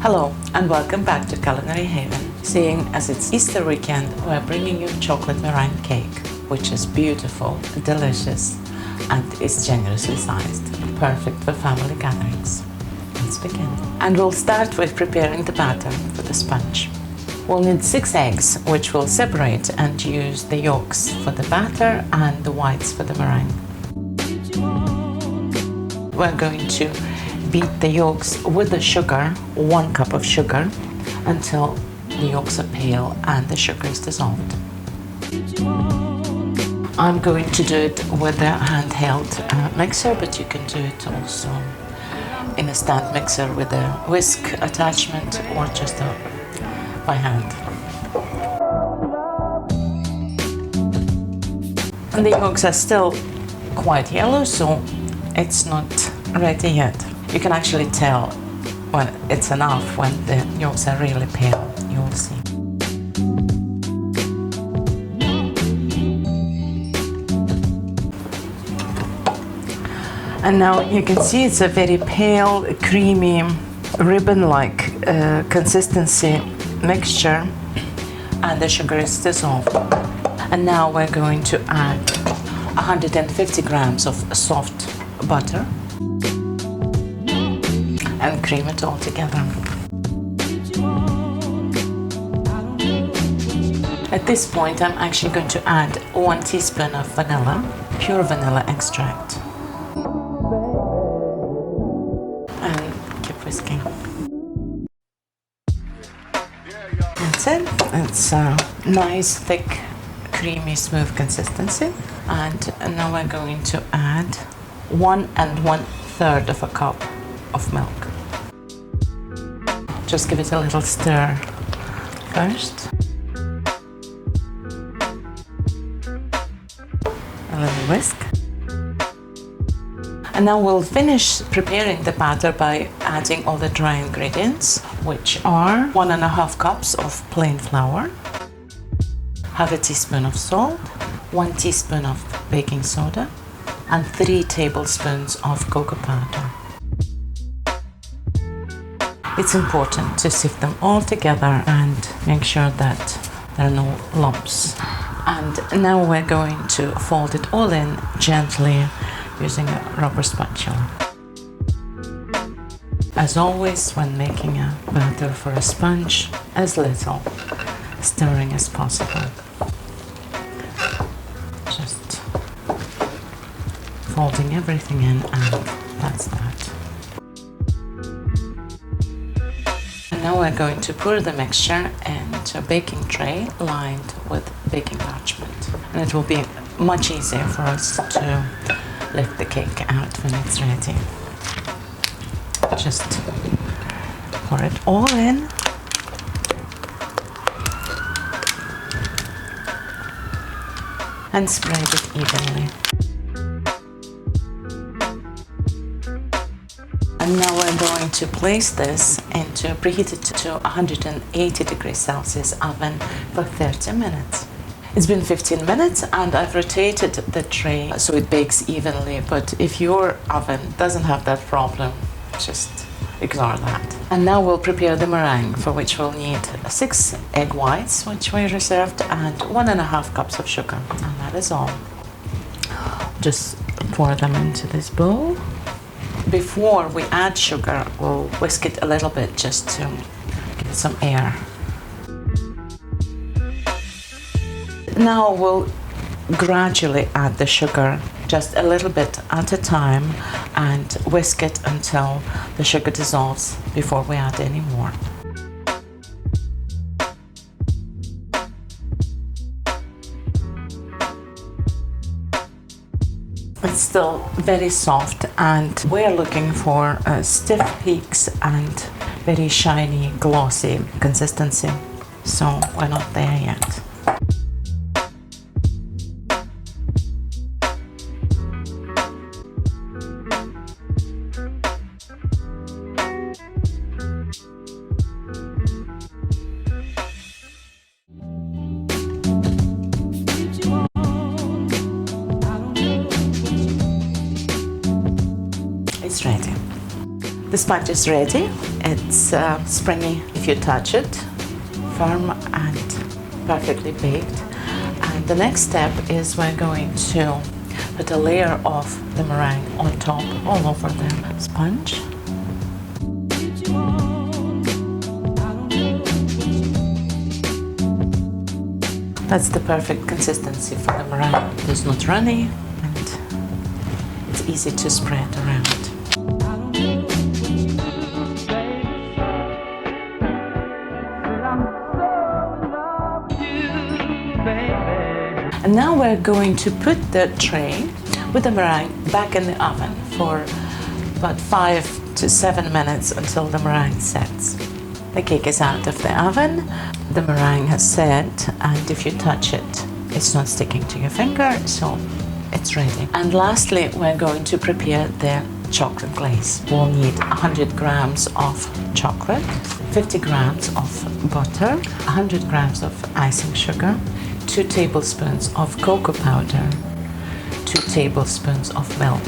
Hello and welcome back to Culinary Haven. Seeing as it's Easter weekend, we're bringing you chocolate meringue cake, which is beautiful, delicious, and is generously sized, perfect for family gatherings. Let's begin. And we'll start with preparing the batter for the sponge. We'll need 6 eggs, which we'll separate and use the yolks for the batter and the whites for the meringue. We're going to beat the yolks with the sugar, 1 cup of sugar, until the yolks are pale and the sugar is dissolved. I'm going to do it with a handheld mixer, but you can do it also in a stand mixer with a whisk attachment or just by hand. And the yolks are still quite yellow, so it's not ready yet. You can actually tell when it's enough when the yolks are really pale, you'll see. And now you can see it's a very pale, creamy, ribbon-like consistency mixture, and the sugar is dissolved. And now we're going to add 150 grams of soft butter and cream it all together. At this point, I'm actually going to add 1 teaspoon of vanilla, pure vanilla extract, and keep whisking. That's it. It's a nice, thick, creamy, smooth consistency. And now we're going to add 1 1/3 of a cup of milk. Just give it a little stir first. A little whisk. And now we'll finish preparing the batter by adding all the dry ingredients, which are 1½ cups of plain flour, ½ teaspoon of salt, 1 teaspoon of baking soda, and 3 tablespoons of cocoa powder. It's important to sift them all together and make sure that there are no lumps. And now we're going to fold it all in gently using a rubber spatula. As always, when making a batter for a sponge, as little stirring as possible. Just folding everything in, and that's that. And now we're going to pour the mixture into a baking tray lined with baking parchment. And it will be much easier for us to lift the cake out when it's ready. Just pour it all in. And spread it evenly. And now we're going to place this into a preheated to 180 degrees Celsius oven for 30 minutes. It's been 15 minutes and I've rotated the tray so it bakes evenly, but if your oven doesn't have that problem, just ignore that. And now we'll prepare the meringue, for which we'll need 6 egg whites, which we reserved, and 1½ cups of sugar, and that is all. Just pour them into this bowl. Before we add sugar, we'll whisk it a little bit just to give it some air. Now we'll gradually add the sugar, just a little bit at a time, and whisk it until the sugar dissolves before we add any more. It's still very soft, and we're looking for stiff peaks and very shiny, glossy consistency. So we're not there yet. It's ready. The sponge is ready. It's springy if you touch it, firm and perfectly baked. And the next step is we're going to put a layer of the meringue on top, all over the sponge. That's the perfect consistency for the meringue. It's not runny and it's easy to spread around. And now we're going to put the tray with the meringue back in the oven for about 5 to 7 minutes until the meringue sets. The cake is out of the oven. The meringue has set, and if you touch it, it's not sticking to your finger, so it's ready. And lastly, we're going to prepare the chocolate glaze. We'll need 100 grams of chocolate, 50 grams of butter, 100 grams of icing sugar, 2 tablespoons of cocoa powder, 2 tablespoons of milk,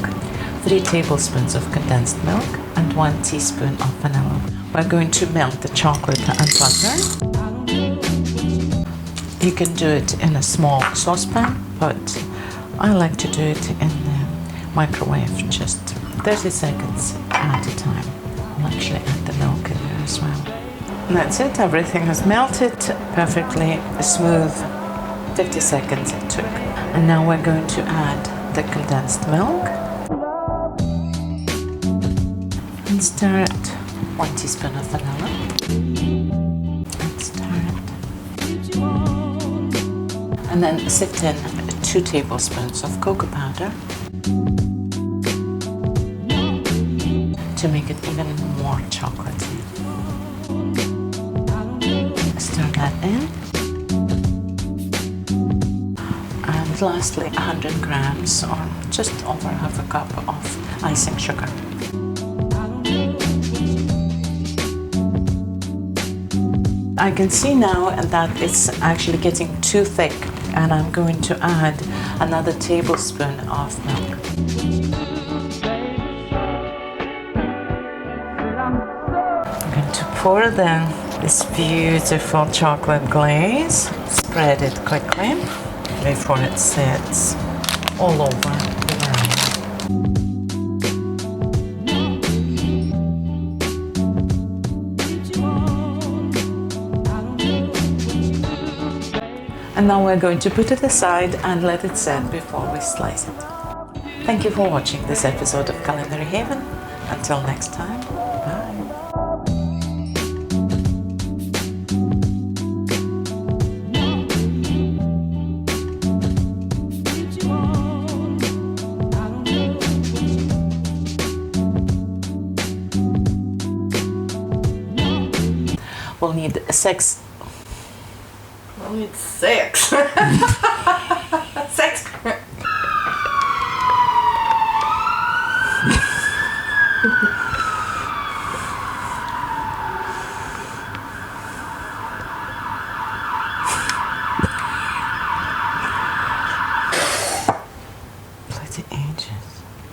3 tablespoons of condensed milk, and 1 teaspoon of vanilla. We're going to melt the chocolate and butter. You can do it in a small saucepan, but I like to do it in the microwave, just 30 seconds at a time. I'll actually add the milk in there as well. And that's it, everything has melted perfectly smooth. 50 seconds it took. And now we're going to add the condensed milk and stir it. 1 teaspoon of vanilla and stir it. And then sift in 2 tablespoons of cocoa powder to make it even more chocolatey. Stir that in. And lastly, 100 grams or just over half a cup of icing sugar. I can see now that it's actually getting too thick, and I'm going to add another tablespoon of milk. I'm going to pour this beautiful chocolate glaze, spread it quickly before it sits all over the meringue. And now we're going to put it aside and let it set before we slice it. Thank you for watching this episode of Culinary Haven. Until next time, bye. We'll need 6. We'll need 6. 6